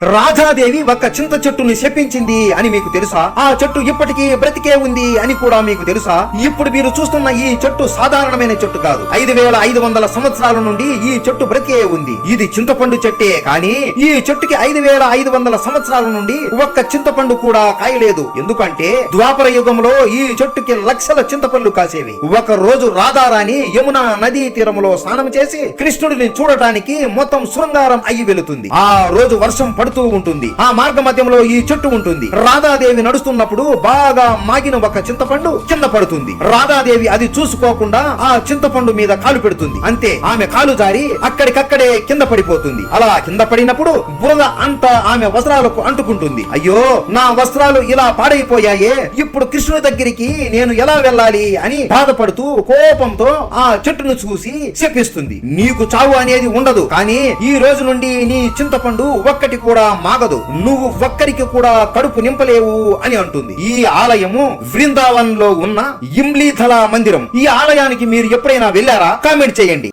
రాధాదేవి ఒక చింత చెట్టుని శపించింది అని మీకు తెలుసా? ఆ చెట్టు ఇప్పటికీ బ్రతికే ఉంది అని కూడా మీకు తెలుసా? ఇప్పుడు మీరు చూస్తున్న ఈ చెట్టు సాధారణమైన చెట్టు కాదు. 5500 సంవత్సరాల నుండి ఈ చెట్టు బ్రతికే ఉంది. ఇది చింతపండు చెట్టే, కానీ ఈ చెట్టుకి 5500 సంవత్సరాల నుండి ఒక్క చింతపండు కూడా కాయలేదు. ఎందుకంటే ద్వాపర యుగంలో ఈ చెట్టుకి లక్షల చింతపండ్లు కాసేవి. ఒక రోజు రాధారాణి యమునా నదీ తీరంలో స్నానం చేసి కృష్ణుడిని చూడటానికి మొత్తం శృంగారం అయ్యి వెళుతుంది. ఆ రోజు వర్షం పడుతూ ఉంటుంది. ఆ మార్గ మధ్యంలో ఈ చెట్టు ఉంటుంది. రాధాదేవి నడుస్తున్నప్పుడు బాగా మాగిన ఒక చింతపండు కింద పడుతుంది. రాధాదేవి అది చూసుకోకుండా ఆ చింతపండు మీద కాలు పెడుతుంది. అంతే, ఆమె కాలు జారి అక్కడికక్కడే కింద పడిపోతుంది. అలా కింద పడినప్పుడు బురద అంతా ఆమె వస్త్రాలకు అంటుకుంటుంది. అయ్యో, నా వస్త్రాలు ఇలా పాడైపోయాయే, ఇప్పుడు కృష్ణుడి దగ్గరికి నేను ఎలా వెళ్ళాలి అని బాధపడుతూ కోపంతో ఆ చెట్టును చూసి శపిస్తుంది. నీకు చావు అనేది ఉండదు, కానీ ఈ రోజు నుండి నీ చింతపండు ఒక్కటి కూడా మాగదు. నువ్వు ఒక్కరికి కూడా కడుపు నింపలేవు అని అంటుంది. ఈ ఆలయము వృందావన్ లో ఉన్న ఇమ్లీథల మందిరం. ఈ ఆలయానికి మీరు ఎప్పుడైనా వెళ్ళారా? కామెంట్ చేయండి.